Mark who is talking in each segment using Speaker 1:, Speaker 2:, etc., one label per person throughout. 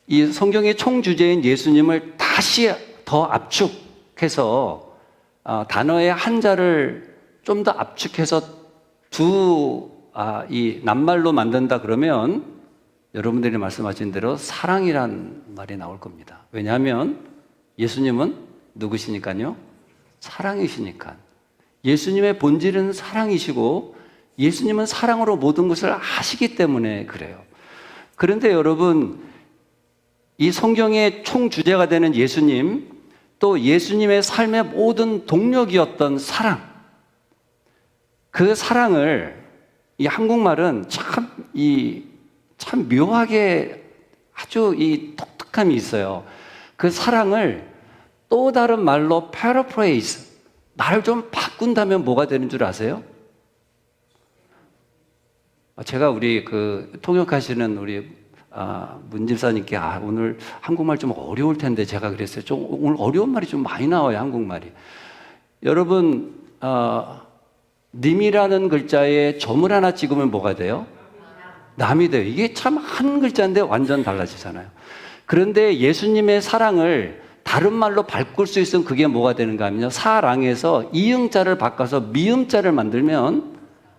Speaker 1: 이 성경의 총주제인 예수님을 다시 더 압축해서 단어의 한자를 좀 더 압축해서 이 낱말로 만든다 그러면 여러분들이 말씀하신 대로 사랑이란 말이 나올 겁니다. 왜냐하면 예수님은 누구시니까요? 사랑이시니까. 예수님의 본질은 사랑이시고 예수님은 사랑으로 모든 것을 아시기 때문에 그래요. 그런데 여러분, 이 성경의 총주제가 되는 예수님, 또 예수님의 삶의 모든 동력이었던 사랑, 그 사랑을 이 한국말은 참 묘하게 아주 이 독특함이 있어요. 그 사랑을 또 다른 말로 paraphrase, 말을 좀 바꾼다면 뭐가 되는 줄 아세요? 제가 우리 통역하시는 우리 문 집사님께 오늘 한국말 좀 어려울 텐데 제가 그랬어요. 오늘 어려운 말이 좀 많이 나와요, 한국말이. 여러분, 님이라는 글자에 점을 하나 찍으면 뭐가 돼요? 남이 돼요. 이게 참 한 글자인데 완전 달라지잖아요. 그런데 예수님의 사랑을 다른 말로 바꿀 수 있으면 그게 뭐가 되는가 하면요, 사랑에서 이응자를 바꿔서 미음자를 만들면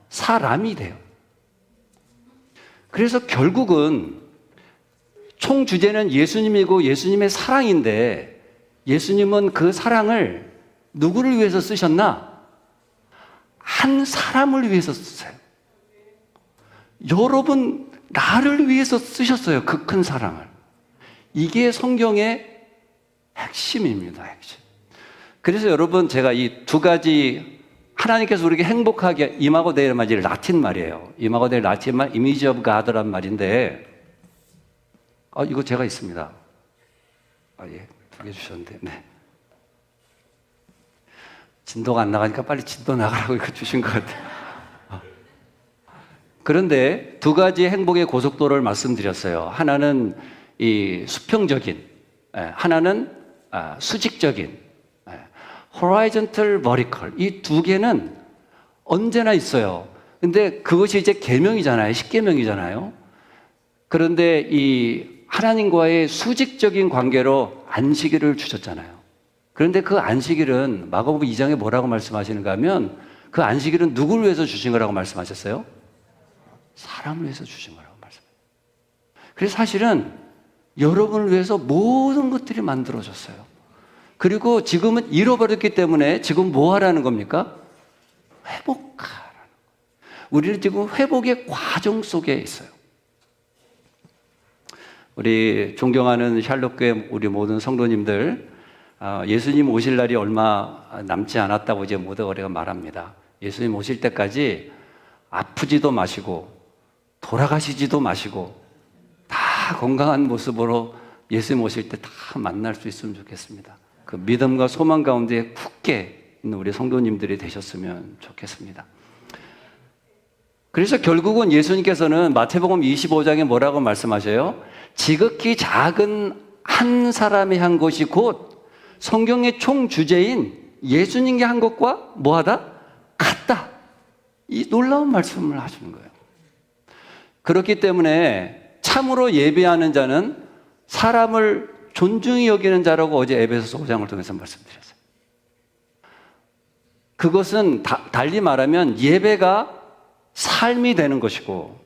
Speaker 1: 사람이 돼요. 그래서 결국은 총 주제는 예수님이고 예수님의 사랑인데, 예수님은 그 사랑을 누구를 위해서 쓰셨나? 한 사람을 위해서 쓰세요. 여러분, 나를 위해서 쓰셨어요. 그 큰 사랑을. 이게 성경의 핵심입니다. 핵심. 그래서 여러분, 제가 이 두 가지, 하나님께서 우리에게 행복하게, 이마고 데이 말이 라틴 말이에요. 이마고 데이 라틴 말, 이미지 오브 가드란 말인데, 이거 제가 있습니다. 예, 두 개 주셨는데, 네. 진도가 안 나가니까 빨리 진도 나가라고 이거 주신 것 같아요. 그런데 두 가지 행복의 고속도로를 말씀드렸어요. 하나는 이 수평적인, 하나는 수직적인, horizontal, vertical. 이 두 개는 언제나 있어요. 근데 그것이 이제 계명이잖아요. 십계명이잖아요. 그런데 이 하나님과의 수직적인 관계로 안식일을 주셨잖아요. 그런데 그 안식일은 마가복음 2장에 뭐라고 말씀하시는가 하면, 그 안식일은 누구를 위해서 주신 거라고 말씀하셨어요? 사람을 위해서 주신 거라고 말씀해요. 그래서 사실은 여러분을 위해서 모든 것들이 만들어졌어요. 그리고 지금은 잃어버렸기 때문에 지금 뭐 하라는 겁니까? 회복하라는 거예요. 우리는 지금 회복의 과정 속에 있어요. 우리 존경하는 샬롯교회 우리 모든 성도님들, 예수님 오실 날이 얼마 남지 않았다고 이제 모두 우리가 말합니다. 예수님 오실 때까지 아프지도 마시고 돌아가시지도 마시고 다 건강한 모습으로 예수님 오실 때 다 만날 수 있으면 좋겠습니다. 그 믿음과 소망 가운데 굳게 있는 우리 성도님들이 되셨으면 좋겠습니다. 그래서 결국은 예수님께서는 마태복음 25장에 뭐라고 말씀하셔요? 지극히 작은 한 사람이 한 것이 곧 성경의 총 주제인 예수님이 한 것과 뭐하다? 같다. 이 놀라운 말씀을 하시는 거예요. 그렇기 때문에 참으로 예배하는 자는 사람을 존중히 여기는 자라고 어제 에베소서 5장을 통해서 말씀드렸어요. 그것은 달리 말하면 예배가 삶이 되는 것이고,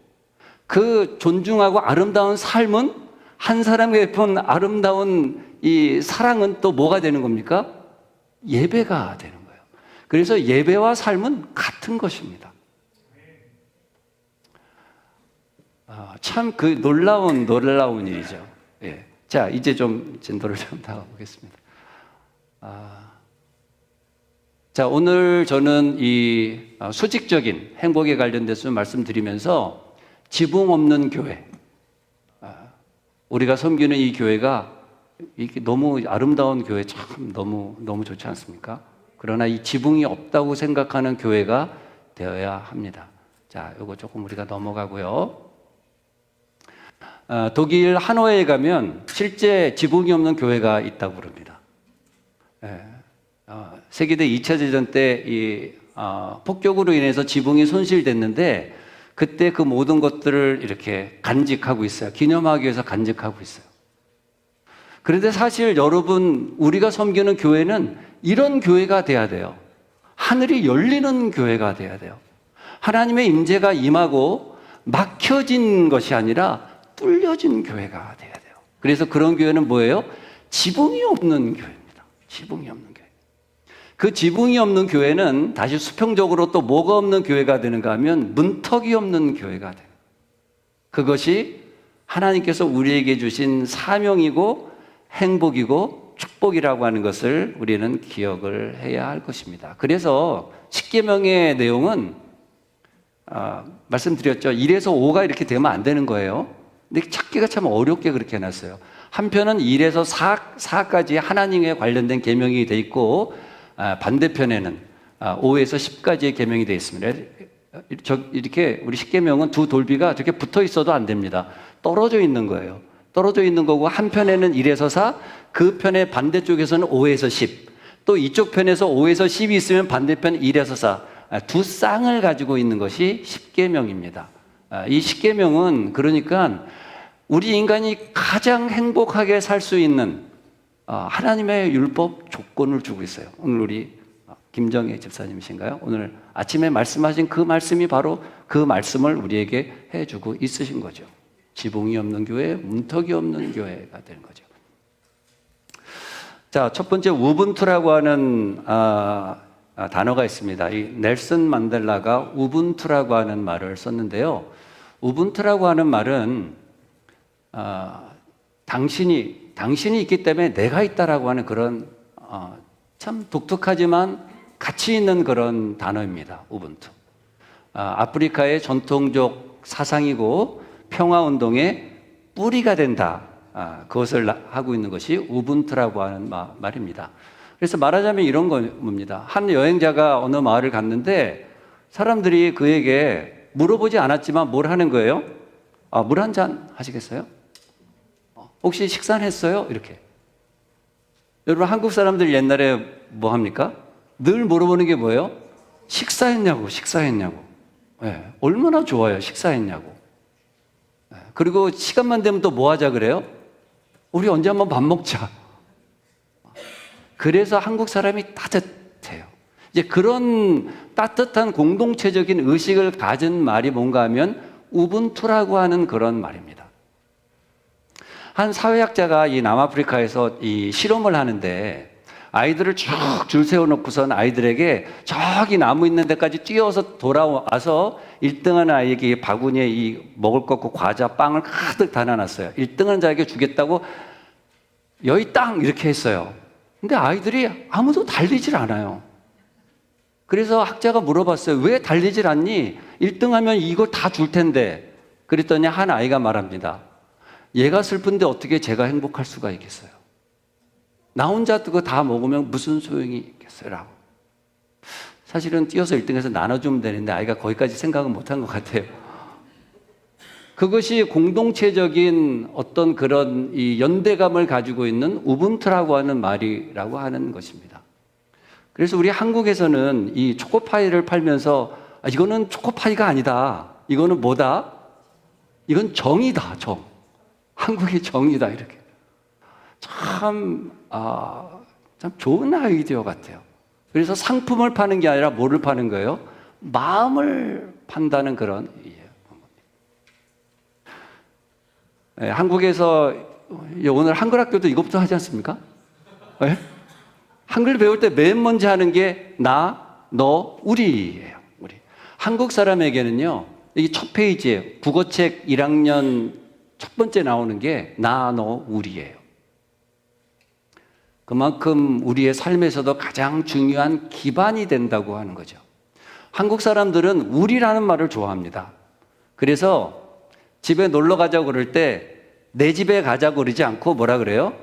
Speaker 1: 그 존중하고 아름다운 삶은 한 사람에게 베푼 아름다운 이 사랑은 또 뭐가 되는 겁니까? 예배가 되는 거예요. 그래서 예배와 삶은 같은 것입니다. 참 그 놀라운 일이죠. 예. 자, 이제 좀 진도를 좀 나가보겠습니다. 자, 오늘 저는 이 수직적인 행복에 관련돼서 말씀드리면서 지붕 없는 교회, 우리가 섬기는 이 교회가 이게 너무 아름다운 교회, 참 너무 좋지 않습니까? 그러나 이 지붕이 없다고 생각하는 교회가 되어야 합니다. 자, 이거 조금 우리가 넘어가고요. 독일 하노이에 가면 실제 지붕이 없는 교회가 있다고 그럽니다. 세계대 2차 대전 때 이 폭격으로 인해서 지붕이 손실됐는데, 그때 그 모든 것들을 이렇게 간직하고 있어요. 기념하기 위해서 간직하고 있어요. 그런데 사실 여러분, 우리가 섬기는 교회는 이런 교회가 돼야 돼요. 하늘이 열리는 교회가 돼야 돼요. 하나님의 임재가 임하고 막혀진 것이 아니라 뚫려진 교회가 돼야 돼요. 그래서 그런 교회는 뭐예요? 지붕이 없는 교회입니다. 지붕이 없는 교회. 그 지붕이 없는 교회는 다시 수평적으로 또 뭐가 없는 교회가 되는가 하면 문턱이 없는 교회가 돼요. 그것이 하나님께서 우리에게 주신 사명이고 행복이고 축복이라고 하는 것을 우리는 기억을 해야 할 것입니다. 그래서 십계명의 내용은 말씀드렸죠. 1에서 5가 이렇게 되면 안 되는 거예요. 근데 찾기가 참 어렵게 그렇게 해놨어요. 한편은 1에서 4까지 하나님에 관련된 계명이 돼 있고 반대편에는 5에서 10까지의 계명이 되어 있습니다. 이렇게 우리 십계명은 두 돌비가 저렇게 붙어 있어도 안 됩니다. 떨어져 있는 거예요. 떨어져 있는 거고 한편에는 1에서 4, 그 편의 반대쪽에서는 5에서 10, 또 이쪽 편에서 5에서 10이 있으면 반대편 1에서 4, 두 쌍을 가지고 있는 것이 십계명입니다. 이 십계명은 그러니까 우리 인간이 가장 행복하게 살 수 있는 하나님의 율법 조건을 주고 있어요. 오늘 우리 김정혜 집사님이신가요? 오늘 아침에 말씀하신 그 말씀이 바로 그 말씀을 우리에게 해주고 있으신 거죠. 지붕이 없는 교회, 문턱이 없는 교회가 되는 거죠. 자, 첫 번째 우분투라고 하는 단어가 있습니다. 이 넬슨 만델라가 우분투라고 하는 말을 썼는데요. 우분투라고 하는 말은 당신이 있기 때문에 내가 있다라고 하는 그런 참 독특하지만 가치 있는 그런 단어입니다. 우분투. 아프리카의 전통적 사상이고 평화운동의 뿌리가 된다. 그것을 하고 있는 것이 우분투라고 하는 말입니다. 그래서 말하자면 이런 겁니다. 한 여행자가 어느 마을을 갔는데 사람들이 그에게 물어보지 않았지만 뭘 하는 거예요? 물 한 잔 하시겠어요? 혹시 식사는 했어요? 이렇게. 여러분, 한국 사람들 옛날에 뭐 합니까? 늘 물어보는 게 뭐예요? 식사했냐고, 식사했냐고. 네, 얼마나 좋아요, 식사했냐고. 네, 그리고 시간만 되면 또 뭐 하자 그래요? 우리 언제 한번 밥 먹자. 그래서 한국 사람이 따뜻해요. 이제 그런 따뜻한 공동체적인 의식을 가진 말이 뭔가 하면 우분투라고 하는 그런 말입니다. 한 사회학자가 이 남아프리카에서 이 실험을 하는데 아이들을 쭉 줄 세워놓고선 아이들에게 저기 나무 있는 데까지 뛰어서 돌아와서 1등한 아이에게 바구니에 이 먹을 것, 과자, 빵을 가득 담아놨어요. 1등한 자에게 주겠다고 여기 땅 이렇게 했어요. 근데 아이들이 아무도 달리질 않아요. 그래서 학자가 물어봤어요. 왜 달리질 않니? 1등하면 이걸 다 줄 텐데. 그랬더니 한 아이가 말합니다. 얘가 슬픈데 어떻게 제가 행복할 수가 있겠어요? 나 혼자 그거 다 먹으면 무슨 소용이 있겠어요? 라고. 사실은 뛰어서 1등해서 나눠주면 되는데 아이가 거기까지 생각은 못한 것 같아요. 그것이 공동체적인 어떤 그런 이 연대감을 가지고 있는 우분투라고 하는 말이라고 하는 것입니다. 그래서 우리 한국에서는 이 초코파이를 팔면서 이거는 초코파이가 아니다. 이거는 뭐다? 이건 정이다, 정. 한국의 정이다, 이렇게. 참 좋은 아이디어 같아요. 그래서 상품을 파는 게 아니라 뭐를 파는 거예요? 마음을 판다는 그런 방법입니다. 네, 한국에서 오늘 한글 학교도 이것부터 하지 않습니까? 네? 한글 배울 때 맨 먼저 하는 게 나, 너, 우리예요. 우리. 한국 사람에게는요, 이 첫 페이지에 국어책 1학년 첫 번째 나오는 게 나, 너, 우리예요. 그만큼 우리의 삶에서도 가장 중요한 기반이 된다고 하는 거죠. 한국 사람들은 우리라는 말을 좋아합니다. 그래서 집에 놀러 가자고 그럴 때 내 집에 가자고 그러지 않고 뭐라 그래요?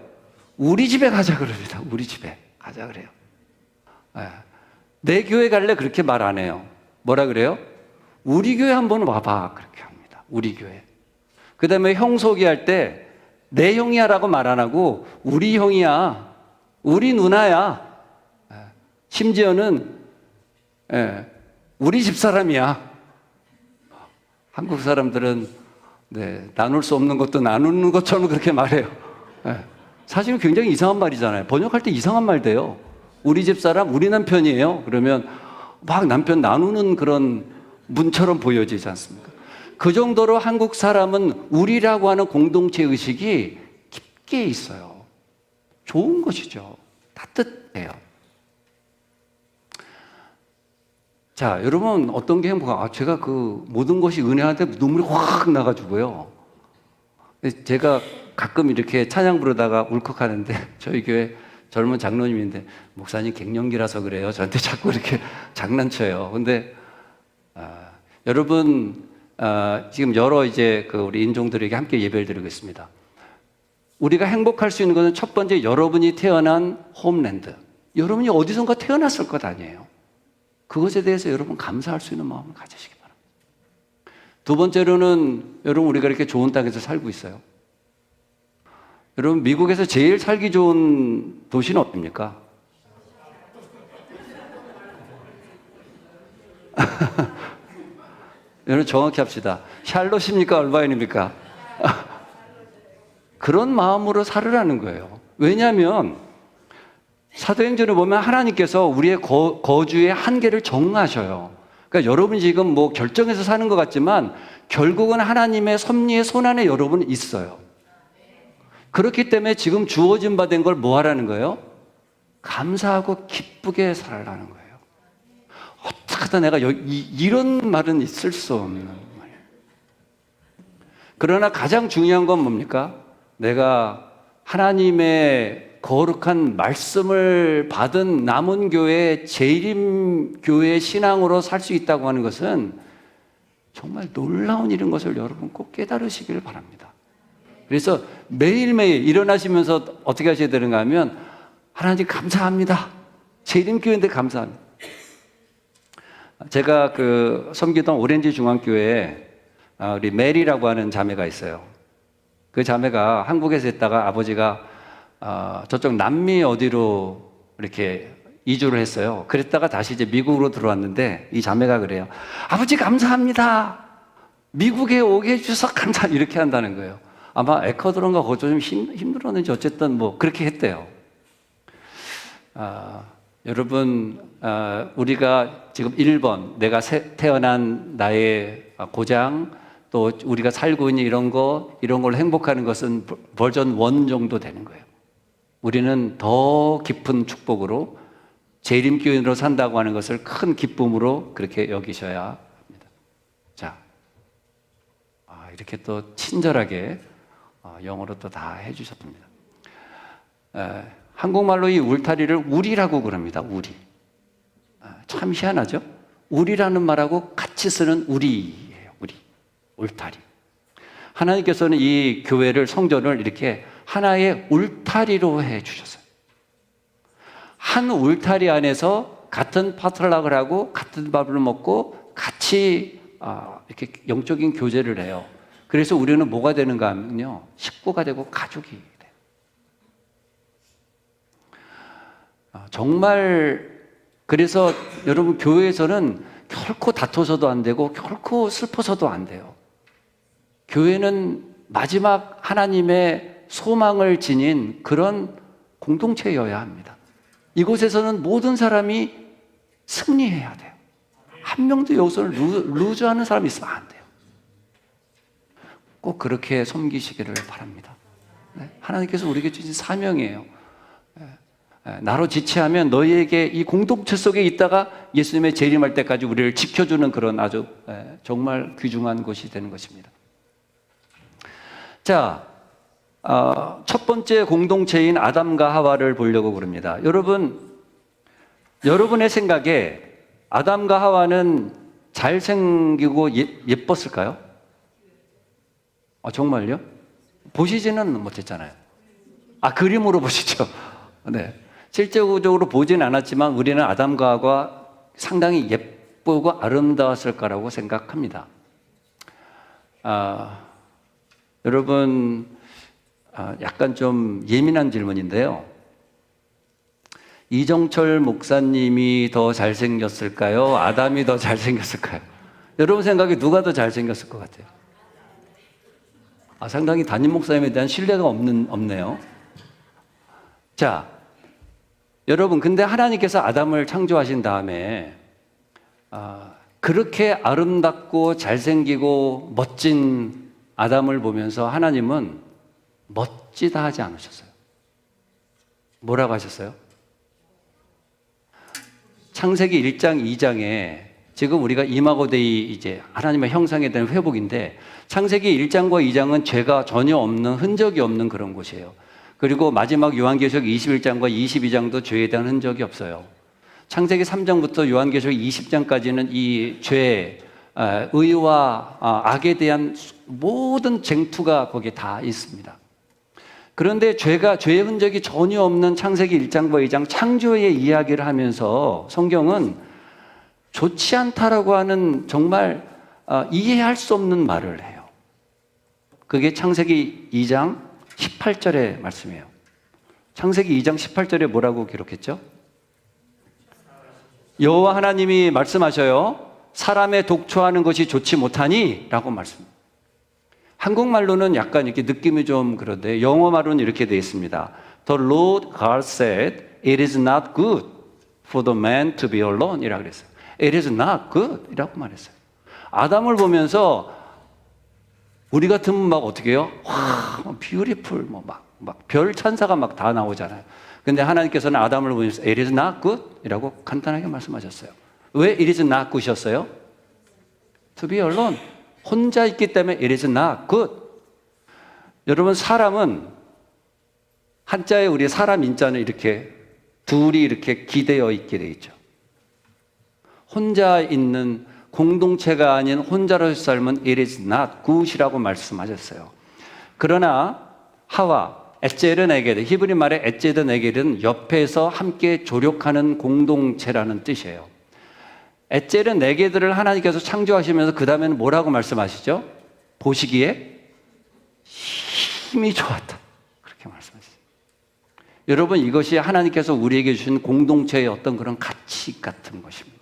Speaker 1: 우리 집에 가자 그럽니다. 우리 집에 가자 그래요. 내 교회 갈래? 그렇게 말 안 해요. 뭐라 그래요? 우리 교회 한번 와봐. 그렇게 합니다. 우리 교회. 그 다음에 형 소개할 때 내 형이야 라고 말 안 하고 우리 형이야. 우리 누나야. 심지어는 우리 집사람이야. 한국 사람들은 나눌 수 없는 것도 나누는 것처럼 그렇게 말해요. 사실은 굉장히 이상한 말이잖아요. 번역할 때 이상한 말 돼요. 우리 집사람, 우리 남편이에요. 그러면 막 남편 나누는 그런 문처럼 보여지지 않습니까? 그 정도로 한국 사람은 우리라고 하는 공동체 의식이 깊게 있어요. 좋은 것이죠. 따뜻해요. 자, 여러분 어떤 게 행복한? 제가 그 모든 것이 은혜한테 눈물이 확 나가지고요. 제가 가끔 이렇게 찬양 부르다가 울컥하는데 저희 교회 젊은 장로님인데 목사님 갱년기라서 그래요. 저한테 자꾸 이렇게 장난쳐요. 근데 여러분 지금 여러 이제 그 우리 인종들에게 함께 예배를 드리겠습니다. 우리가 행복할 수 있는 것은 첫 번째 여러분이 태어난 홈랜드. 여러분이 어디선가 태어났을 것 아니에요. 그것에 대해서 여러분 감사할 수 있는 마음을 가지시기 바랍니다. 두 번째로는 여러분 우리가 이렇게 좋은 땅에서 살고 있어요. 여러분 미국에서 제일 살기 좋은 도시는 어디입니까? 여러분 정확히 합시다. 샬롯입니까? 얼바인입니까? 그런 마음으로 살으라는 거예요. 왜냐하면 사도행전을 보면 하나님께서 우리의 거주의 한계를 정하셔요. 그러니까 여러분이 지금 뭐 결정해서 사는 것 같지만 결국은 하나님의 섭리의 손안에 여러분은 있어요. 그렇기 때문에 지금 주어진 바 된 걸 뭐 하라는 거예요? 감사하고 기쁘게 살아라는 거예요. 어떻게 하다 내가 이런 말은 있을 수 없는 말이에요. 그러나 가장 중요한 건 뭡니까? 내가 하나님의 거룩한 말씀을 받은 남은 교회, 재림교회 신앙으로 살 수 있다고 하는 것은 정말 놀라운 일인 것을 여러분 꼭 깨달으시길 바랍니다. 그래서 매일매일 일어나시면서 어떻게 하셔야 되는가 하면 하나님 감사합니다. 재림교회인데 감사합니다. 제가 그 섬기던 오렌지 중앙교회에 우리 메리라고 하는 자매가 있어요. 그 자매가 한국에서 있다가 아버지가 저쪽 남미 어디로 이렇게 이주를 했어요. 그랬다가 다시 이제 미국으로 들어왔는데 이 자매가 그래요. 아버지 감사합니다. 미국에 오게 해주셔서 감사 이렇게 한다는 거예요. 아마 에콰도르인가 거기서 좀 힘들었는지 어쨌든 뭐 그렇게 했대요. 여러분 우리가 지금 1번 내가 태어난 나의 고장 또 우리가 살고 있는 이런 걸 행복하는 것은 버전 1 정도 되는 거예요. 우리는 더 깊은 축복으로 재림교인으로 산다고 하는 것을 큰 기쁨으로 그렇게 여기셔야 합니다. 자, 이렇게 또 친절하게 영어로 또 다 해주셨습니다. 한국말로 이 울타리를 우리라고 그럽니다. 우리. 참 희한하죠? 우리라는 말하고 같이 쓰는 우리예요. 우리. 울타리. 하나님께서는 이 교회를 성전을 이렇게 하나의 울타리로 해 주셨어요. 한 울타리 안에서 같은 파트락을 하고 같은 밥을 먹고 같이 이렇게 영적인 교제를 해요. 그래서 우리는 뭐가 되는가 하면요. 식구가 되고 가족이 돼요. 정말 그래서 여러분 교회에서는 결코 다퉈서도 안 되고 결코 슬퍼서도 안 돼요. 교회는 마지막 하나님의 소망을 지닌 그런 공동체여야 합니다. 이곳에서는 모든 사람이 승리해야 돼요. 한 명도 여기서는 루즈하는 사람이 있으면 안 돼요. 꼭 그렇게 섬기시기를 바랍니다. 하나님께서 우리에게 주신 사명이에요. 나로 지체하면 너희에게 이 공동체 속에 있다가 예수님의 재림할 때까지 우리를 지켜주는 그런 아주 정말 귀중한 것이 되는 것입니다. 자, 첫 번째 공동체인 아담과 하와를 보려고 그럽니다. 여러분의 생각에 아담과 하와는 잘생기고 예뻤을까요? 정말요? 보시지는 못했잖아요. 그림으로 보시죠. 네. 실제적으로 보지는 않았지만 우리는 아담과 하와가 상당히 예쁘고 아름다웠을 거라고 생각합니다. 여러분, 약간 좀 예민한 질문인데요. 이정철 목사님이 더 잘생겼을까요? 아담이 더 잘생겼을까요? 여러분 생각에 누가 더 잘생겼을 것 같아요? 상당히 담임 목사님에 대한 신뢰가 없네요. 자, 여러분, 근데 하나님께서 아담을 창조하신 다음에 그렇게 아름답고 잘생기고 멋진 아담을 보면서 하나님은 멋지다 하지 않으셨어요. 뭐라고 하셨어요? 창세기 1장, 2장에 지금 우리가 이마고 데이 이제 하나님의 형상에 대한 회복인데 창세기 1장과 2장은 죄가 전혀 없는 흔적이 없는 그런 곳이에요. 그리고 마지막 요한계시록 21장과 22장도 죄에 대한 흔적이 없어요. 창세기 3장부터 요한계시록 20장까지는 이 죄, 의와 악에 대한 모든 쟁투가 거기에 다 있습니다. 그런데 죄의 흔적이 전혀 없는 창세기 1장과 2장 창조의 이야기를 하면서 성경은 좋지 않다라고 하는 정말 이해할 수 없는 말을 해요. 그게 창세기 2장 18절의 말씀이에요. 창세기 2장 18절에 뭐라고 기록했죠? 여호와 하나님이 말씀하셔요. 사람의 독초하는 것이 좋지 못하니 라고 말씀합니다. 한국말로는 약간 이렇게 느낌이 좀 그런데 영어말로는 이렇게 되어 있습니다. The Lord God said, it is not good for the man to be alone 이라고 그랬어요. It is not good 이라고 말했어요. 아담을 보면서 우리 같으면 막 어떻게 해요? 와, beautiful, 막 별 천사가 막 다 나오잖아요. 근데 하나님께서는 아담을 보면서 it is not good 이라고 간단하게 말씀하셨어요. 왜 it is not good이었어요? To be alone. 혼자 있기 때문에 it is not good. 여러분, 사람은 한자에 우리 사람 인자는 이렇게 둘이 이렇게 기대어 있게 돼 있죠. 혼자 있는 공동체가 아닌 혼자로의 삶은 it is not good이라고 말씀하셨어요. 그러나 하와, 에제른 에겔, 히브리 말의 에제른 에겔은 옆에서 함께 조력하는 공동체라는 뜻이에요. 에젤은 네 개들을 하나님께서 창조하시면서 그 다음에는 뭐라고 말씀하시죠? 보시기에 힘이 좋았다. 그렇게 말씀하시죠. 여러분, 이것이 하나님께서 우리에게 주신 공동체의 어떤 그런 가치 같은 것입니다.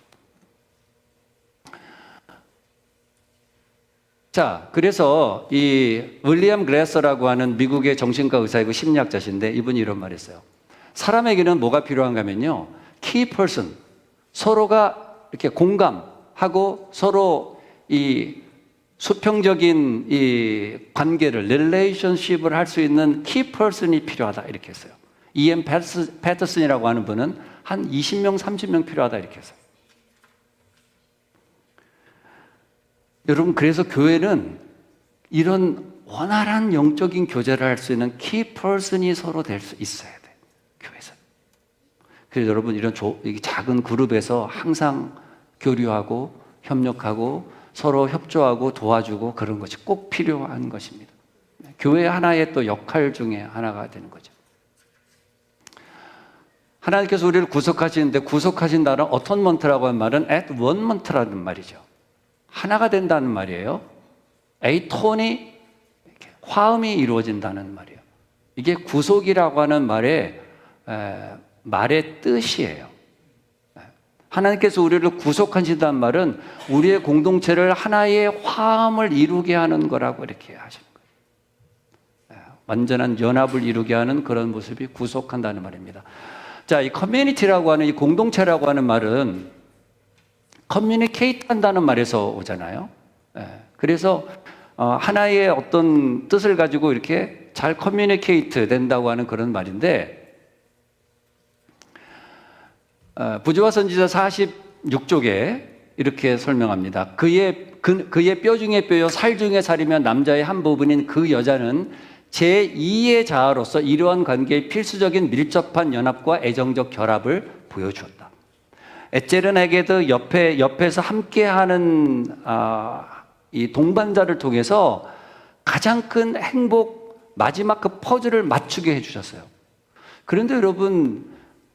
Speaker 1: 자, 그래서 이 윌리엄 그래서라고 하는 미국의 정신과 의사이고 심리학자신데 이분이 이런 말을 했어요. 사람에게는 뭐가 필요한가 하면요. key person, 서로가 이렇게 공감하고 서로 이 수평적인 이 관계를, 릴레이션십을 할 수 있는 키 퍼슨이 필요하다 이렇게 했어요. E.M. 패터슨이라고 하는 분은 한 20명, 30명 필요하다 이렇게 했어요. 여러분, 그래서 교회는 이런 원활한 영적인 교제를 할 수 있는 키 퍼슨이 서로 될 수 있어야 돼요. 교회에서. 그래서 여러분, 이런 작은 그룹에서 항상 교류하고 협력하고 서로 협조하고 도와주고 그런 것이 꼭 필요한 것입니다. 교회 하나의 또 역할 중에 하나가 되는 거죠. 하나님께서 우리를 구속하시는데 구속하신다는 어톤먼트라고 하는 말은 at one month라는 말이죠. 하나가 된다는 말이에요. 에이톤이 화음이 이루어진다는 말이에요. 이게 구속이라고 하는 말의 뜻이에요. 하나님께서 우리를 구속하신다는 말은 우리의 공동체를 하나의 화음을 이루게 하는 거라고 이렇게 하시는 거예요. 완전한 연합을 이루게 하는 그런 모습이 구속한다는 말입니다. 자, 이 커뮤니티라고 하는 이 공동체라고 하는 말은 커뮤니케이트 한다는 말에서 오잖아요. 그래서 하나의 어떤 뜻을 가지고 이렇게 잘 커뮤니케이트 된다고 하는 그런 말인데 부조와 선지자 46쪽에 이렇게 설명합니다. 그의 뼈 중에 뼈요 살 중에 살이며 남자의 한 부분인 그 여자는 제2의 자아로서 이러한 관계의 필수적인 밀접한 연합과 애정적 결합을 보여주었다. 에제른에게도 옆에서 함께하는 이 동반자를 통해서 가장 큰 행복, 마지막 그 퍼즐을 맞추게 해주셨어요. 그런데 여러분,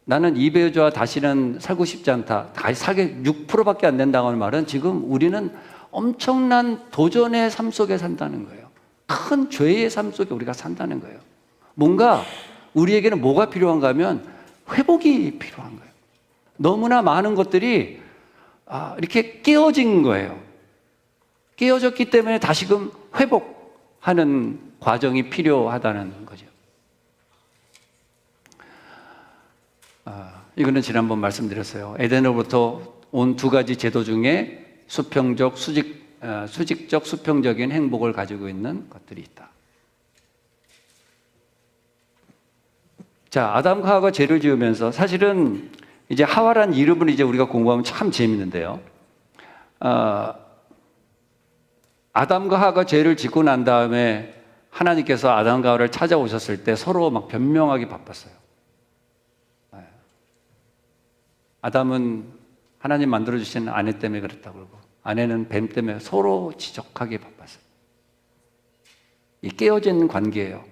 Speaker 1: 나는 이 배우자와 다시는 살고 싶지 않다. 다시 살게 6%밖에 안 된다고 하는 말은 지금 우리는 엄청난 도전의 삶 속에 산다는 거예요. 큰 죄의 삶 속에 우리가 산다는 거예요. 뭔가 우리에게는 뭐가 필요한가 하면 회복이 필요한 거예요. 너무나 많은 것들이 이렇게 깨어진 거예요. 깨어졌기 때문에 다시금 회복하는 과정이 필요하다는 거죠. 이거는 지난번 말씀드렸어요. 에덴으로부터 온 두 가지 제도 중에 수평적, 수직적, 수평적인 행복을 가지고 있는 것들이 있다. 자, 아담과 하와가 죄를 지으면서 사실은 이제 하와란 이름을 이제 우리가 공부하면 참 재밌는데요. 아담과 하와가 죄를 짓고 난 다음에 하나님께서 아담과 하와를 찾아오셨을 때 서로 막 변명하기 바빴어요. 아담은 하나님 만들어주신 아내 때문에 그랬다고 그러고, 아내는 뱀 때문에 서로 지적하기 바빴어요. 이 깨어진 관계예요.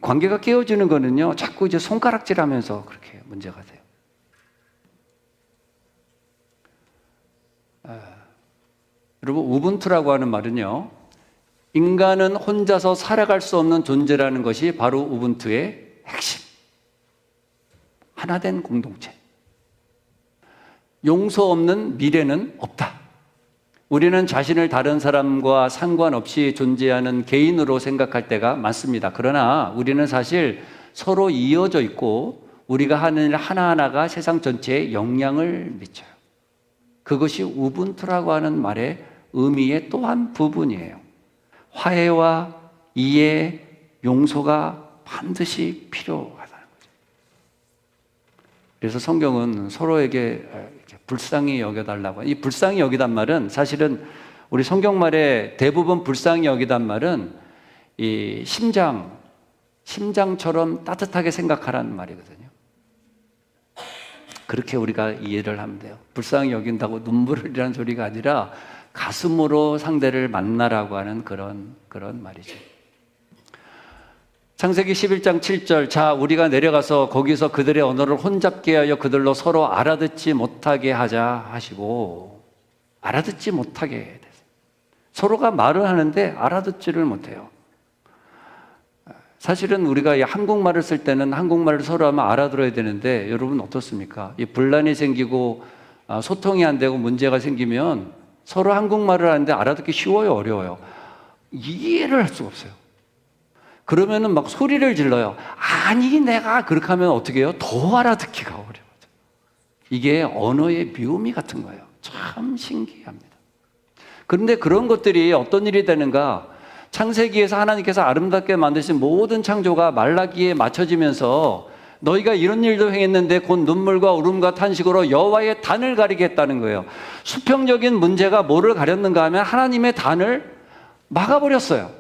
Speaker 1: 관계가 깨어지는 거는요, 자꾸 이제 손가락질 하면서 그렇게 문제가 돼요. 여러분, 우분투라고 하는 말은요, 인간은 혼자서 살아갈 수 없는 존재라는 것이 바로 우분투의 핵심. 하나된 공동체. 용서 없는 미래는 없다. 우리는 자신을 다른 사람과 상관없이 존재하는 개인으로 생각할 때가 많습니다. 그러나 우리는 사실 서로 이어져 있고 우리가 하는 일 하나하나가 세상 전체에 영향을 미쳐요. 그것이 우분투라고 하는 말의 의미의 또 한 부분이에요. 화해와 이해, 용서가 반드시 필요하다는 거죠. 그래서 성경은 서로에게 불쌍히 여겨달라고. 이 불쌍히 여기단 말은 사실은 우리 성경말에 대부분 불쌍히 여기단 말은 이 심장처럼 따뜻하게 생각하라는 말이거든요. 그렇게 우리가 이해를 하면 돼요. 불쌍히 여긴다고 눈물을 흘리라는 소리가 아니라 가슴으로 상대를 만나라고 하는 그런 말이죠. 창세기 11장 7절, 자, 우리가 내려가서 거기서 그들의 언어를 혼잡게 하여 그들로 서로 알아듣지 못하게 하자 하시고, 알아듣지 못하게 됐어요. 서로가 말을 하는데 알아듣지를 못해요. 사실은 우리가 이 한국말을 쓸 때는 한국말을 서로 하면 알아들어야 되는데, 여러분 어떻습니까? 이 분란이 생기고 소통이 안 되고 문제가 생기면 서로 한국말을 하는데 알아듣기 쉬워요, 어려워요? 이해를 할 수가 없어요. 그러면은 막 소리를 질러요. 아니, 내가 그렇게 하면 어떻게 해요? 더 알아듣기가 어려워져. 이게 언어의 묘미 같은 거예요. 참 신기합니다. 그런데 그런 것들이 어떤 일이 되는가? 창세기에서 하나님께서 아름답게 만드신 모든 창조가 말라기에 맞춰지면서 너희가 이런 일도 행했는데 곧 눈물과 울음과 탄식으로 여호와의 단을 가리게 했다는 거예요. 수평적인 문제가 뭐를 가렸는가 하면 하나님의 단을 막아버렸어요.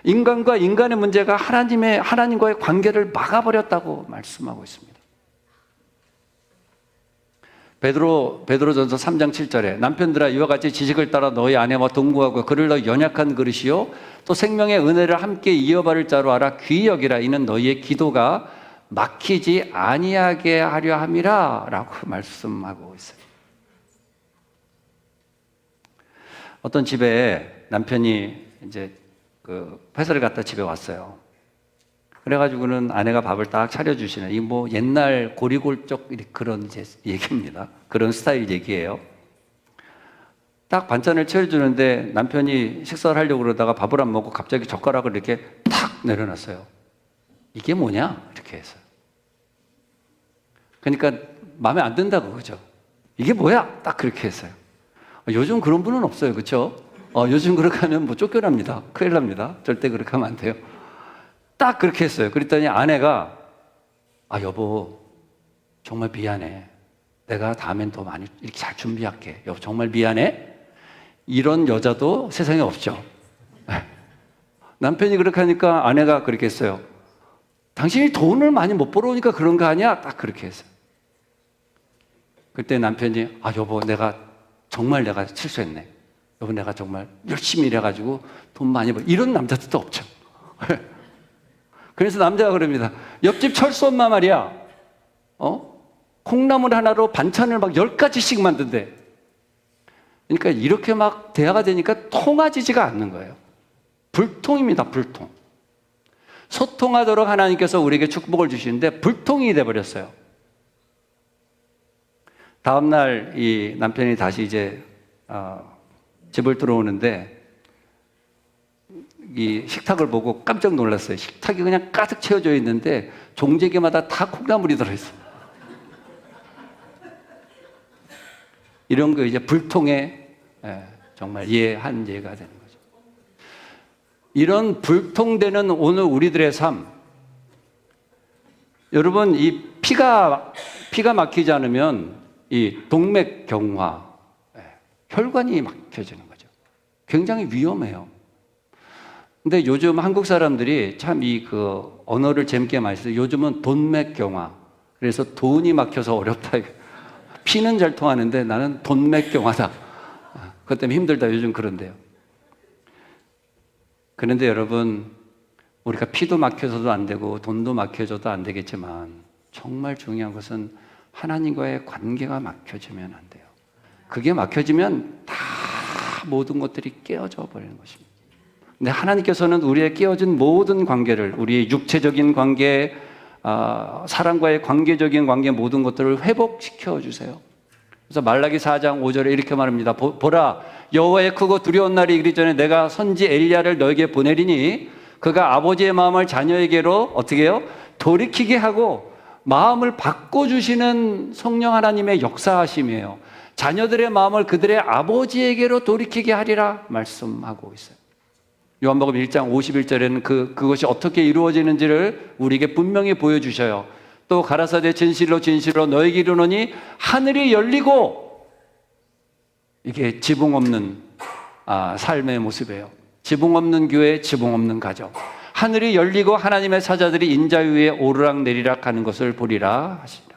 Speaker 1: 인간과 인간의 문제가 하나님과의 관계를 막아버렸다고 말씀하고 있습니다. 베드로전서 3장 7절에 남편들아 이와 같이 지식을 따라 너희 아내와 동거하고 그를 너 연약한 그릇이요 또 생명의 은혜를 함께 이어받을 자로 알아 귀히 여기라. 이는 너희의 기도가 막히지 아니하게 하려 함이라 라고 말씀하고 있어요. 어떤 집에 남편이 이제 회사를 갔다 집에 왔어요. 그래가지고는 아내가 밥을 딱 차려주시는, 이 뭐 옛날 고리골적 그런 이제 얘기입니다. 그런 스타일 얘기예요. 딱 반찬을 차려주는데 남편이 식사를 하려고 그러다가 밥을 안 먹고 갑자기 젓가락을 이렇게 탁 내려놨어요. 이게 뭐냐? 이렇게 했어요. 그러니까 마음에 안 든다고, 그죠? 이게 뭐야? 딱 그렇게 했어요. 요즘 그런 분은 없어요, 그렇죠? 요즘 그렇게 하면 뭐 쫓겨납니다. 큰일 납니다. 절대 그렇게 하면 안 돼요. 딱 그렇게 했어요. 그랬더니 아내가 여보 정말 미안해. 내가 다음엔 더 많이 이렇게 잘 준비할게. 여보 정말 미안해. 이런 여자도 세상에 없죠. 남편이 그렇게 하니까 아내가 그렇게 했어요. 당신이 돈을 많이 못 벌어오니까 그런 거 아니야? 딱 그렇게 했어요. 그때 남편이 여보 내가 정말 실수했네. 여보 내가 정말 열심히 일해가지고 돈 많이 벌. 이런 남자들도 없죠. 그래서 남자가 그럽니다. 옆집 철수 엄마 말이야. 콩나물 하나로 반찬을 막 10가지씩 만든대. 그러니까 이렇게 막 대화가 되니까 통하지지가 않는 거예요. 불통입니다, 불통. 소통하도록 하나님께서 우리에게 축복을 주시는데 불통이 돼버렸어요. 다음날 이 남편이 다시 이제 집을 들어오는데 이 식탁을 보고 깜짝 놀랐어요. 식탁이 그냥 가득 채워져 있는데 종재개마다 다 콩나물이 들어있어요. 이런 거 이제 불통의 정말 한 예가 되는 거죠. 이런 불통되는 오늘 우리들의 삶, 여러분 이 피가 막히지 않으면 이 동맥경화, 혈관이 막혀지는 거죠. 굉장히 위험해요. 근데 요즘 한국 사람들이 참 그 언어를 재밌게 많이 써요. 요즘은 돈맥경화. 그래서 돈이 막혀서 어렵다. 피는 잘 통하는데 나는 돈맥경화다. 그것 때문에 힘들다. 요즘 그런데요. 그런데 여러분, 우리가 피도 막혀서도 안 되고 돈도 막혀져도 안 되겠지만 정말 중요한 것은 하나님과의 관계가 막혀지면 안 돼요. 그게 막혀지면 다 모든 것들이 깨어져 버리는 것입니다. 근데 하나님께서는 우리의 깨어진 모든 관계를, 우리의 육체적인 관계, 사랑과의 관계적인 관계 모든 것들을 회복시켜 주세요. 그래서 말라기 4장 5절에 이렇게 말합니다. 보라, 여호와의 크고 두려운 날이 이르기 전에 내가 선지 엘리야를 너에게 보내리니 그가 아버지의 마음을 자녀에게로 어떻게 해요? 돌이키게 하고 마음을 바꿔주시는 성령 하나님의 역사하심이에요. 자녀들의 마음을 그들의 아버지에게로 돌이키게 하리라 말씀하고 있어요. 요한복음 1장 51절에는 그것이 어떻게 이루어지는지를 우리에게 분명히 보여주셔요. 또 가라사대 진실로 진실로 너에게 이르노니 하늘이 열리고, 이게 지붕 없는 삶의 모습이에요. 지붕 없는 교회, 지붕 없는 가정. 하늘이 열리고 하나님의 사자들이 인자 위에 오르락 내리락 하는 것을 보리라 하시니라.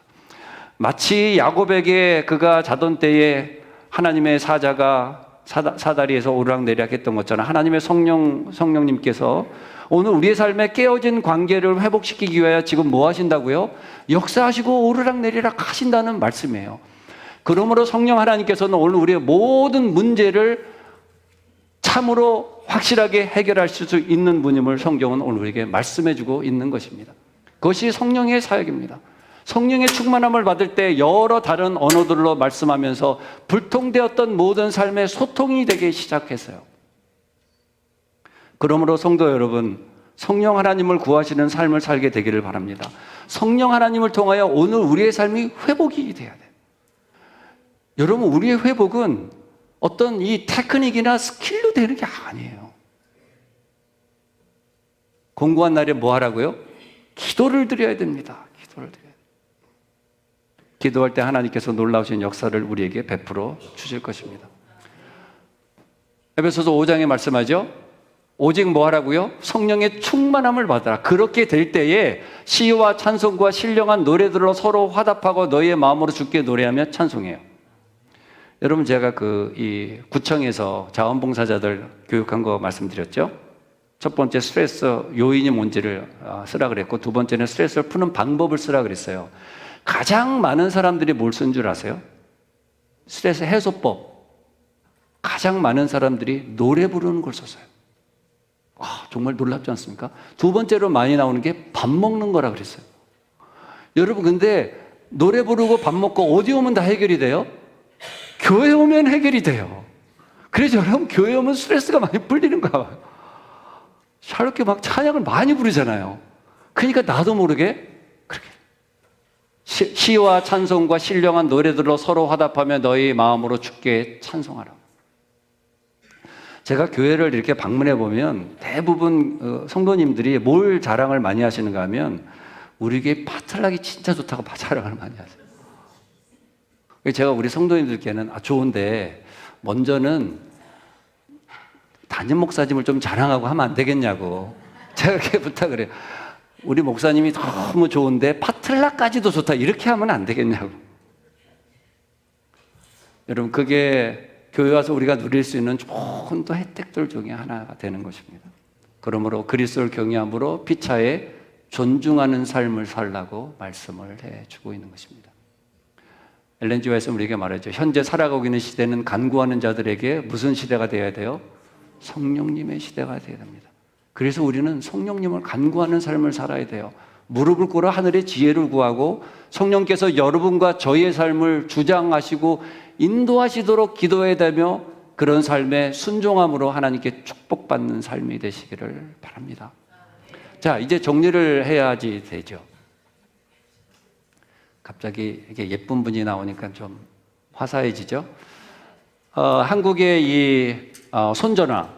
Speaker 1: 마치 야곱에게 그가 자던 때에 하나님의 사자가 사다리에서 오르락내리락 했던 것처럼 하나님의 성령님께서 오늘 우리의 삶에 깨어진 관계를 회복시키기 위하여 지금 뭐 하신다고요? 역사하시고 오르락내리락 하신다는 말씀이에요. 그러므로 성령 하나님께서는 오늘 우리의 모든 문제를 참으로 확실하게 해결할 수 있는 분임을 성경은 오늘 우리에게 말씀해주고 있는 것입니다. 그것이 성령의 사역입니다. 성령의 충만함을 받을 때 여러 다른 언어들로 말씀하면서 불통되었던 모든 삶의 소통이 되기 시작했어요. 그러므로 성도 여러분, 성령 하나님을 구하시는 삶을 살게 되기를 바랍니다. 성령 하나님을 통하여 오늘 우리의 삶이 회복이 돼야 돼요. 여러분, 우리의 회복은 어떤 이 테크닉이나 스킬로 되는 게 아니에요. 공부한 날에 뭐 하라고요? 기도를 드려야 됩니다. 기도를 드려야 돼요. 기도할 때 하나님께서 놀라우신 역사를 우리에게 베풀어 주실 것입니다. 에베소서 5장에 말씀하죠. 오직 뭐 하라고요? 성령의 충만함을 받아라. 그렇게 될 때에 시와 찬송과 신령한 노래들로 서로 화답하고 너희의 마음으로 주께 노래하며 찬송해요. 여러분, 제가 이 구청에서 자원봉사자들 교육한 거 말씀드렸죠. 첫 번째 스트레스 요인이 뭔지를 쓰라 그랬고, 두 번째는 스트레스를 푸는 방법을 쓰라 그랬어요. 가장 많은 사람들이 뭘 쓴 줄 아세요? 스트레스 해소법. 가장 많은 사람들이 노래 부르는 걸 썼어요. 정말 놀랍지 않습니까? 두 번째로 많이 나오는 게 밥 먹는 거라 그랬어요. 여러분, 근데 노래 부르고 밥 먹고 어디 오면 다 해결이 돼요? 교회 오면 해결이 돼요. 그래서 여러분, 교회 오면 스트레스가 많이 풀리는 거야. 이렇게 막 찬양을 많이 부르잖아요. 그러니까 나도 모르게 그렇게 시와 찬송과 신령한 노래들로 서로 화답하며 너희 마음으로 주께 찬송하라. 제가 교회를 이렇게 방문해 보면 대부분 성도님들이 뭘 자랑을 많이 하시는가 하면 우리 교회 파틀락이 진짜 좋다고 자랑을 많이 하세요. 제가 우리 성도님들께는 좋은데 먼저는 담임 목사님을 좀 자랑하고 하면 안 되겠냐고 제가 그렇게 부탁을 해요. 우리 목사님이 너무 좋은데 파틀락까지도 좋다 이렇게 하면 안 되겠냐고. 여러분, 그게 교회 와서 우리가 누릴 수 있는 좋은 또 혜택들 중에 하나가 되는 것입니다. 그러므로 그리스도를 경외함으로 피차에 존중하는 삶을 살라고 말씀을 해주고 있는 것입니다. 엘렌 G 화이트는 우리에게 말하죠. 현재 살아가고 있는 시대는 간구하는 자들에게 무슨 시대가 되어야 돼요? 성령님의 시대가 되어야 됩니다. 그래서 우리는 성령님을 간구하는 삶을 살아야 돼요. 무릎을 꿇어 하늘의 지혜를 구하고 성령께서 여러분과 저희의 삶을 주장하시고 인도하시도록 기도해야 되며 그런 삶의 순종함으로 하나님께 축복받는 삶이 되시기를 바랍니다. 자, 이제 정리를 해야지 되죠. 갑자기 이게 예쁜 분이 나오니까 좀 화사해지죠. 한국의 이 손전화,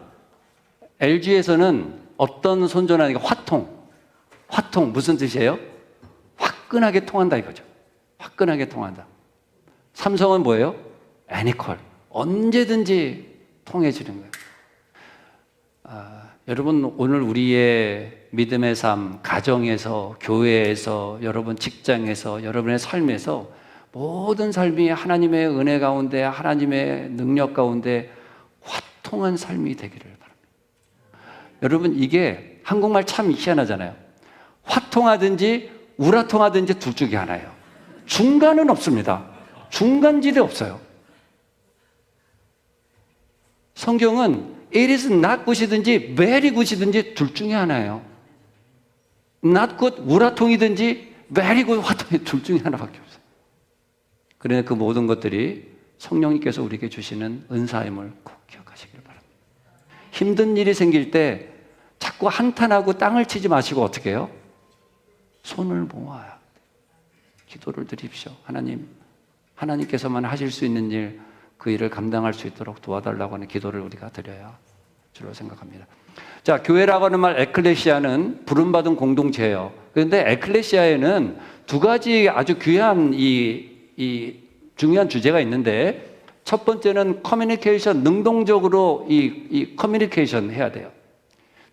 Speaker 1: LG에서는 어떤 손전화니까 화통 무슨 뜻이에요? 화끈하게 통한다 이거죠. 화끈하게 통한다. 삼성은 뭐예요? 애니컬, 언제든지 통해지는 거예요. 여러분, 오늘 우리의 믿음의 삶, 가정에서, 교회에서, 여러분 직장에서, 여러분의 삶에서 모든 삶이 하나님의 은혜 가운데, 하나님의 능력 가운데 화통한 삶이 되기를 바랍니다. 여러분, 이게 한국말 참 희한하잖아요. 화통하든지 우라통하든지 둘 중에 하나예요. 중간은 없습니다. 중간지대 없어요. 성경은 it is not good이든지 very good이든지 둘 중에 하나예요. not good 우라통이든지 very good 화통이 둘 중에 하나밖에 없어요. 그러나 그 모든 것들이 성령님께서 우리에게 주시는 은사임을 꼭 기억하시길 바랍니다. 힘든 일이 생길 때 자꾸 한탄하고 땅을 치지 마시고 어떻게 해요? 손을 모아야 기도를 드립시오. 하나님께서만 하실 수 있는 일, 그 일을 감당할 수 있도록 도와달라고 하는 기도를 우리가 드려야 주로 생각합니다. 자, 교회라고 하는 말 에클레시아는 부름받은 공동체예요. 그런데 에클레시아에는 두 가지 아주 귀한 이 중요한 주제가 있는데, 첫 번째는 커뮤니케이션, 능동적으로 이 커뮤니케이션 해야 돼요.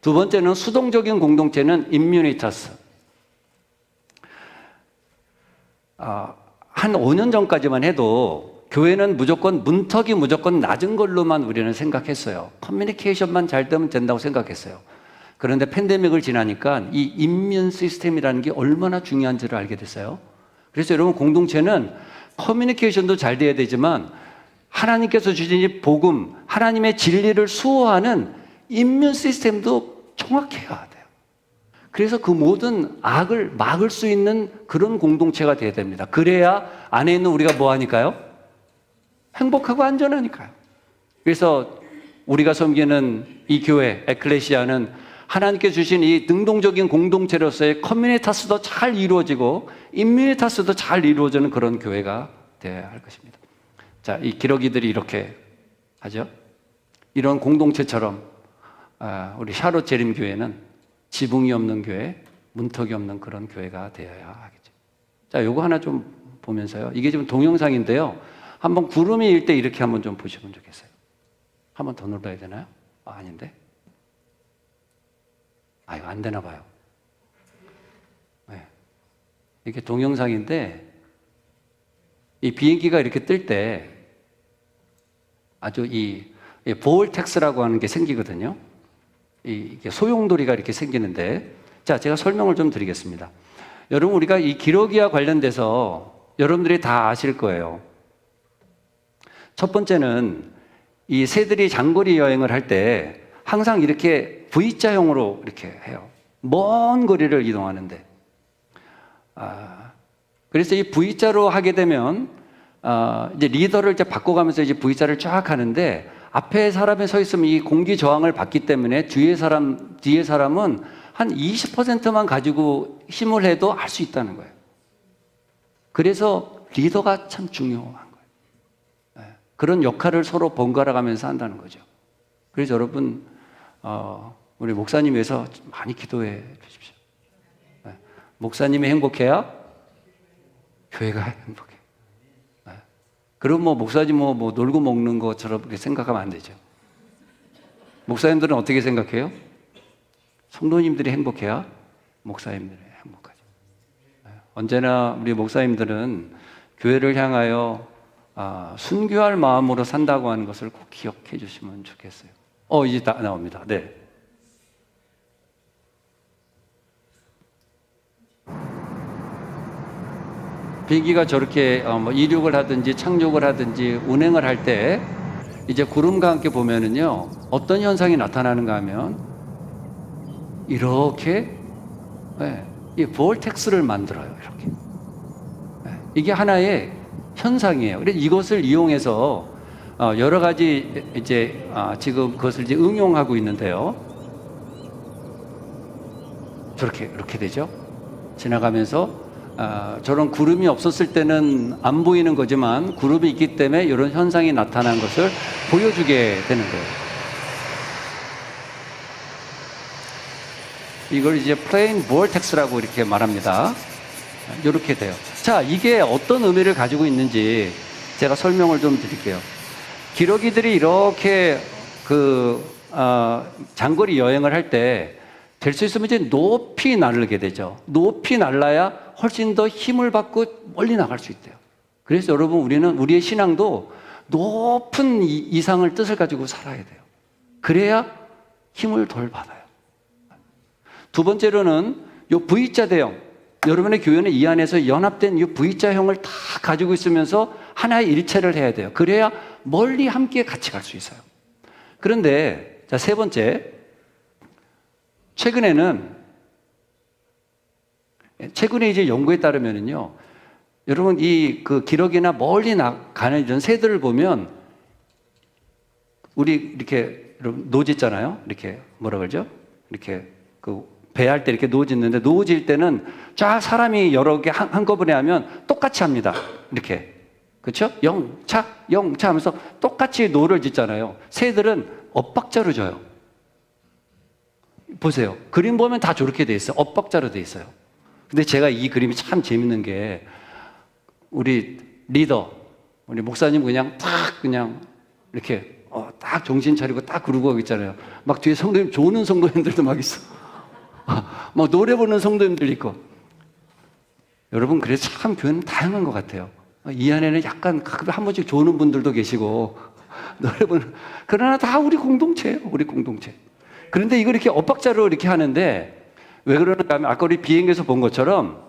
Speaker 1: 두 번째는 수동적인 공동체는 임뮤니타스. 한 5년 전까지만 해도 교회는 문턱이 무조건 낮은 걸로만 우리는 생각했어요. 커뮤니케이션만 잘 되면 된다고 생각했어요. 그런데 팬데믹을 지나니까 이 임문 시스템이라는 게 얼마나 중요한지를 알게 됐어요. 그래서 여러분, 공동체는 커뮤니케이션도 잘 돼야 되지만 하나님께서 주신 이 복음, 하나님의 진리를 수호하는 임문 시스템도 정확해야 돼요. 그래서 그 모든 악을 막을 수 있는 그런 공동체가 돼야 됩니다. 그래야 안에 있는 우리가 뭐 하니까요? 행복하고 안전하니까요. 그래서 우리가 섬기는 이 교회, 에클레시아는 하나님께 주신 이 능동적인 공동체로서의 커뮤니타스도 잘 이루어지고 임뮤니타스도 잘 이루어지는 그런 교회가 되어야 할 것입니다. 자, 이 기러기들이 이렇게 하죠. 이런 공동체처럼 우리 샤롯 재림교회는 지붕이 없는 교회, 문턱이 없는 그런 교회가 되어야 하겠죠. 자, 요거 하나 좀 보면서요. 이게 지금 동영상인데요. 한번 구름이 일 때 이렇게 한번 좀 보시면 좋겠어요. 한번 더 눌러야 되나요? 아닌데. 이거 안 되나 봐요. 네. 이게 동영상인데, 이 비행기가 이렇게 뜰 때 아주 이 보얼텍스라고 하는 게 생기거든요. 이게 소용돌이가 이렇게 생기는데, 자, 제가 설명을 좀 드리겠습니다. 여러분, 우리가 이 기러기와 관련돼서 여러분들이 다 아실 거예요. 첫 번째는 이 새들이 장거리 여행을 할 때 항상 이렇게 V자형으로 이렇게 해요. 먼 거리를 이동하는데. 그래서 이 V자로 하게 되면 이제 리더를 이제 바꿔가면서 이제 V자를 쫙 하는데, 앞에 사람이 서 있으면 이 공기 저항을 받기 때문에 뒤에 사람은 한 20%만 가지고 힘을 해도 할 수 있다는 거예요. 그래서 리더가 참 중요한 거예요. 그런 역할을 서로 번갈아 가면서 한다는 거죠. 그래서 여러분, 우리 목사님 위해서 많이 기도해 주십시오. 목사님이 행복해야 교회가 행복해요. 그럼 목사님 놀고 먹는 것처럼 그렇게 생각하면 안 되죠. 목사님들은 어떻게 생각해요? 성도님들이 행복해야 목사님들이 행복하죠. 언제나 우리 목사님들은 교회를 향하여 순교할 마음으로 산다고 하는 것을 꼭 기억해 주시면 좋겠어요. 이제 다 나옵니다. 네. 비행기가 저렇게 이륙을 하든지 착륙을 하든지 운행을 할 때 이제 구름과 함께 보면은요, 어떤 현상이 나타나는가 하면 이렇게 이 볼텍스를 만들어요. 이렇게. 이게 하나의 현상이에요. 그래서 이것을 이용해서 여러 가지 이제 지금 그것을 이제 응용하고 있는데요. 저렇게 이렇게 되죠. 지나가면서 저런 구름이 없었을 때는 안 보이는 거지만 구름이 있기 때문에 이런 현상이 나타난 것을 보여주게 되는 거예요. 이걸 이제 플레인 vortex라고 이렇게 말합니다. 이렇게 돼요. 자, 이게 어떤 의미를 가지고 있는지 제가 설명을 좀 드릴게요. 기러기들이 이렇게 장거리 여행을 할 때 될 수 있으면 이제 높이 날게 되죠. 높이 날라야 훨씬 더 힘을 받고 멀리 나갈 수 있대요. 그래서 여러분, 우리의 신앙도 높은 이상을 뜻을 가지고 살아야 돼요. 그래야 힘을 덜 받아요. 두 번째로는 요 V자 대형, 여러분의 교회는 이 안에서 연합된 이 V자형을 다 가지고 있으면서 하나의 일체를 해야 돼요. 그래야 멀리 함께 같이 갈 수 있어요. 그런데 자, 세 번째, 최근에 이제 연구에 따르면은요, 여러분 기러기나 멀리 가는 이런 새들을 보면 우리 이렇게 여러분 노 짓잖아요. 이렇게 뭐라 그러죠? 이렇게 배할 때 이렇게 노 짓는데, 노 질 때는 쫙 사람이 여러 개 한꺼번에 하면 똑같이 합니다. 이렇게. 그렇죠? 영차 하면서 똑같이 노를 짓잖아요. 새들은 엇박자로 져요. 보세요. 그림 보면 다 저렇게 돼 있어요. 엇박자로 돼 있어요. 근데 제가 이 그림이 참 재밌는 게, 우리 우리 목사님 그냥 이렇게 딱 정신 차리고 딱 그러고 하고 있잖아요. 막 뒤에 조는 성도님들도 막 있어. 막 노래 부르는 성도님들 있고. 여러분, 그래서 참 교회는 다양한 것 같아요. 이 안에는 약간 가끔 한 번씩 조는 분들도 계시고, 노래 부르는, 그러나 다 우리 공동체예요. 우리 공동체. 그런데 이걸 이렇게 엇박자로 이렇게 하는데, 왜 그러는가 하면, 아까 우리 비행기에서 본 것처럼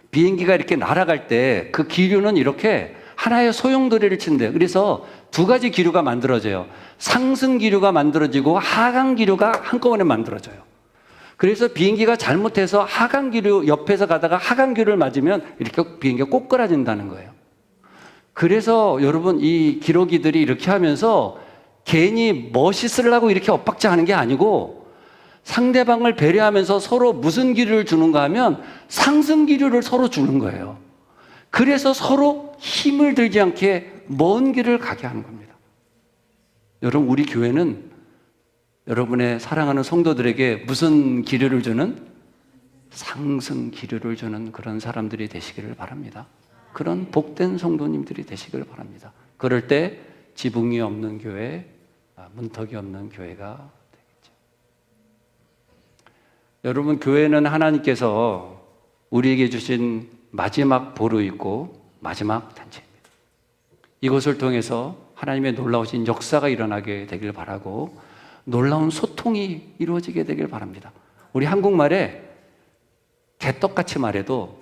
Speaker 1: 비행기가 이렇게 날아갈 때 그 기류는 이렇게 하나의 소용돌이를 친대요. 그래서 두 가지 기류가 만들어져요. 상승 기류가 만들어지고 하강 기류가 한꺼번에 만들어져요. 그래서 비행기가 잘못해서 하강 기류 옆에서 가다가 하강 기류를 맞으면 이렇게 비행기가 꼬꾸라진다는 거예요. 그래서 여러분, 이 기러기들이 이렇게 하면서 괜히 멋있으려고 이렇게 엇박자 하는 게 아니고, 상대방을 배려하면서 서로 무슨 기류를 주는가 하면 상승 기류를 서로 주는 거예요. 그래서 서로 힘을 들지 않게 먼 길을 가게 하는 겁니다. 여러분, 우리 교회는 여러분의 사랑하는 성도들에게 무슨 기류를 주는? 상승 기류를 주는 그런 사람들이 되시기를 바랍니다. 그런 복된 성도님들이 되시기를 바랍니다. 그럴 때 지붕이 없는 교회, 문턱이 없는 교회가 되겠죠. 여러분, 교회는 하나님께서 우리에게 주신 마지막 보루이고 마지막 단체입니다. 이것을 통해서 하나님의 놀라우신 역사가 일어나게 되길 바라고, 놀라운 소통이 이루어지게 되길 바랍니다. 우리 한국말에 개떡같이 말해도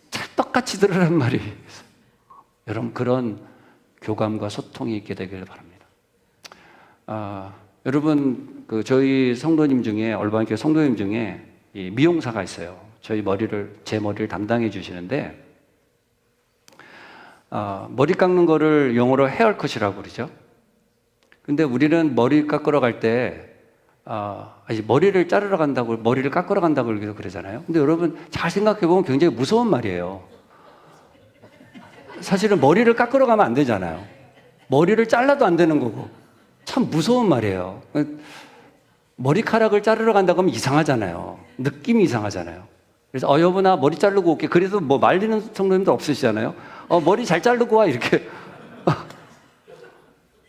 Speaker 1: 찰떡같이 들으라는 말이 있어요. 여러분, 그런 교감과 소통이 있게 되길 바랍니다. 여러분, 저희 성도님 중에, 얼반교회 성도님 중에 이 미용사가 있어요. 제 머리를 담당해 주시는데, 머리 깎는 거를 영어로 헤어컷이라고 그러죠. 근데 우리는 머리 깎으러 갈 때, 머리를 자르러 간다고, 머리를 깎으러 간다고 그러잖아요. 근데 여러분, 잘 생각해 보면 굉장히 무서운 말이에요. 사실은 머리를 깎으러 가면 안 되잖아요. 머리를 잘라도 안 되는 거고. 참 무서운 말이에요. 머리카락을 자르러 간다고 하면 이상하잖아요. 느낌이 이상하잖아요. 그래서 여보, 나 머리 자르고 올게. 그래도 뭐 말리는 성도님들 없으시잖아요. 머리 잘 자르고 와, 이렇게.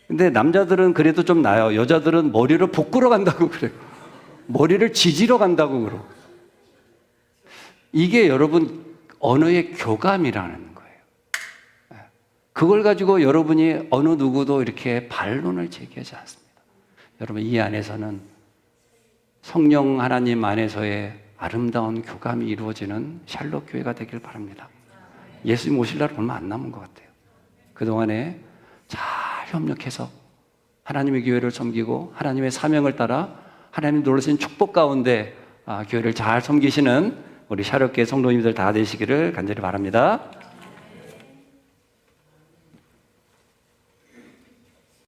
Speaker 1: 근데 남자들은 그래도 좀 나아요. 여자들은 머리를 볶으러 간다고 그래요. 머리를 지지러 간다고 그러고. 이게 여러분, 언어의 교감이라는 거예요. 그걸 가지고 여러분이 어느 누구도 이렇게 반론을 제기하지 않습니다. 여러분, 이 안에서는 성령 하나님 안에서의 아름다운 교감이 이루어지는 샬롯 교회가 되길 바랍니다. 예수님 오실 날 얼마 안 남은 것 같아요. 그동안에 잘 협력해서 하나님의 교회를 섬기고 하나님의 사명을 따라 하나님 놀라신 축복 가운데 교회를 잘 섬기시는 우리 샬롯 교회 성도님들 다 되시기를 간절히 바랍니다.